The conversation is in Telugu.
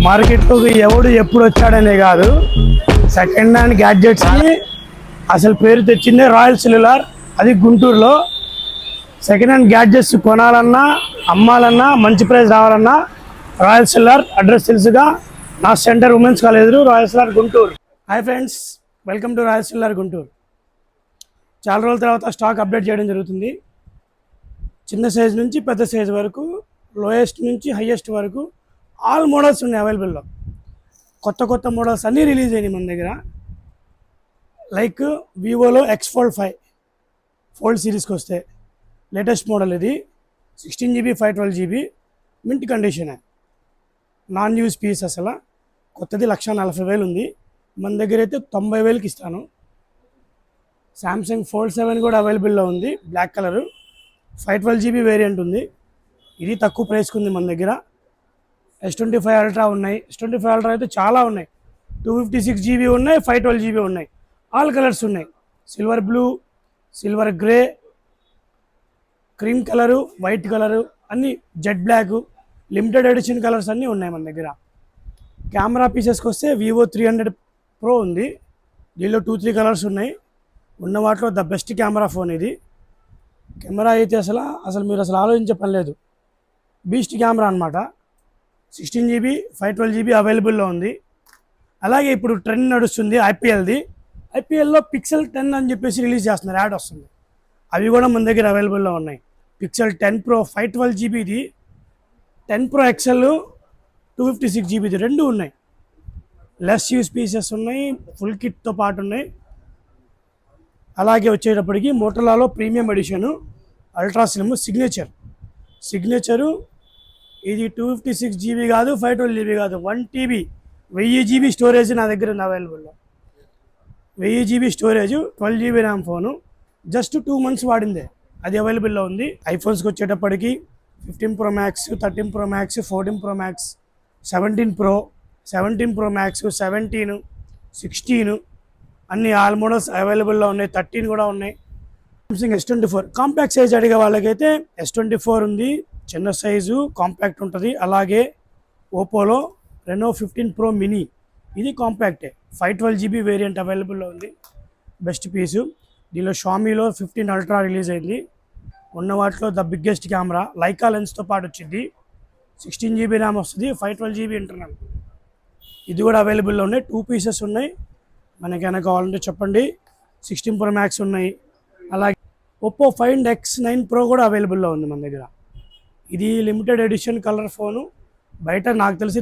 మార్కెట్లో ఎవడు ఎప్పుడు వచ్చాడనే కాదు, సెకండ్ హ్యాండ్ గ్యాడ్జెట్స్కి అసలు పేరు తెచ్చిందే రాయల్ సెల్యులార్. అది గుంటూరులో. సెకండ్ హ్యాండ్ గ్యాడ్జెట్స్ కొనాలన్నా అమ్మాలన్నా మంచి ప్రైస్ రావాలన్నా రాయల్ సెల్యులార్ అడ్రస్ తెలుసుగా. నా centre women's college royal cellular Guntur. Hi friends, welcome to royal cellular Guntur. చాలా రోజుల తర్వాత స్టాక్ అప్డేట్ చేయడం జరుగుతుంది. చిన్న సైజ్ నుంచి పెద్ద సైజ్ వరకు, లోయెస్ట్ నుంచి హైయెస్ట్ వరకు ఆల్ మోడల్స్ ఉన్నాయి అవైలబుల్లో. కొత్త మోడల్స్ అన్నీ రిలీజ్ అయినాయి మన దగ్గర. లైక్ వివోలో X-Fold 5 ఫోల్డ్ సిరీస్కి వస్తే లేటెస్ట్ మోడల్ ఇది. 16GB 512GB మింట్ కండిషనే, నాన్ యూజ్ పీస్. అసలు కొత్తది 1,40,000 ఉంది. మన దగ్గర అయితే 90,000కి ఇస్తాను. శాంసంగ్ Fold 7 కూడా అవైలబుల్లో ఉంది, బ్లాక్ కలరు. 512GB వేరియంట్ ఉంది. ఇది తక్కువ ప్రైస్కి ఉంది మన దగ్గర. S25 అల్ట్రా ఉన్నాయి. S25 అల్ట్రా అయితే చాలా ఉన్నాయి. 256GB ఉన్నాయి, 512GB ఉన్నాయి. ఆల్ కలర్స్ ఉన్నాయి. Silver blue, silver grey, cream colour, white colour, అన్నీ jet black, limited edition colours అన్నీ ఉన్నాయి మన దగ్గర. కెమెరా పీసెస్కి వస్తే వివో 300 Pro ఉంది. దీనిలో 2-3 కలర్స్ ఉన్నాయి. ఉన్న వాటిలో ద బెస్ట్ కెమెరా ఫోన్ ఇది. కెమెరా అయితే అసలు మీరు ఆలోచించే పని లేదు. బీస్ట్ కెమెరా అనమాట. 16GB 512GB అవైలబుల్లో ఉంది. అలాగే ఇప్పుడు ట్రెండ్ నడుస్తుంది ఐపీఎల్ది. ఐపీఎల్లో Pixel 10 అని చెప్పేసి రిలీజ్ చేస్తున్నారు, యాడ్ వస్తుంది. అవి కూడా మన దగ్గర అవైలబుల్లో ఉన్నాయి. Pixel 10 Pro 512GBది, 10 Pro XL 256GBది రెండు ఉన్నాయి. లెస్ యూస్ పీసెస్ ఉన్నాయి, ఫుల్ కిట్తో పాటు ఉన్నాయి. అలాగే వచ్చేటప్పటికి మోటోలాలో premium edition ultra slim signature. ఇది 256GB కాదు, 512GB కాదు, 1TB 1000GB స్టోరేజ్ నా దగ్గర ఉంది అవైలబుల్లో. 1000GB storage, 12GB RAM phone. Just 2 months వాడిందే, అది అవైలబుల్లో ఉంది. ఐఫోన్స్కి వచ్చేటప్పటికి 15 Pro Max, 13 Pro Max, 14 Pro Max, 17 Pro, 17 Pro Max, 17, 16 అన్ని ఆల్ మోడల్స్ అవైలబుల్లో ఉన్నాయి. 13 కూడా ఉన్నాయి. సామ్సంగ్ S24 కాంపాక్ట్ సైజ్ అడిగే వాళ్ళకైతే S24 ఉంది, చిన్న సైజు కాంపాక్ట్ ఉంటుంది. అలాగే ఓపోలో రెనో 15 Pro మినీ, ఇది కాంపాక్టే, 512GB వేరియంట్ అవైలబుల్లో ఉంది, బెస్ట్ పీసు. దీనిలో షామీలో 15 అల్ట్రా రిలీజ్ అయింది. ఉన్న వాటిలో ద బిగ్గెస్ట్ కెమెరా, లైకా లెన్స్తో పాటు వచ్చింది. 16GB ర్యామ్ వస్తుంది, 512GB ఇంటర్నల్. ఇది కూడా అవైలబుల్లో ఉన్నాయి. 2 pieces ఉన్నాయి. మనకైనా కావాలంటే చెప్పండి. 16 Pro Max ఉన్నాయి. అలాగే ఒప్పో Find X9 Pro కూడా అవైలబుల్లో ఉంది మన దగ్గర. ఇది లిమిటెడ్ ఎడిషన్ కలర్ ఫోను. బయట నాకు తెలిసి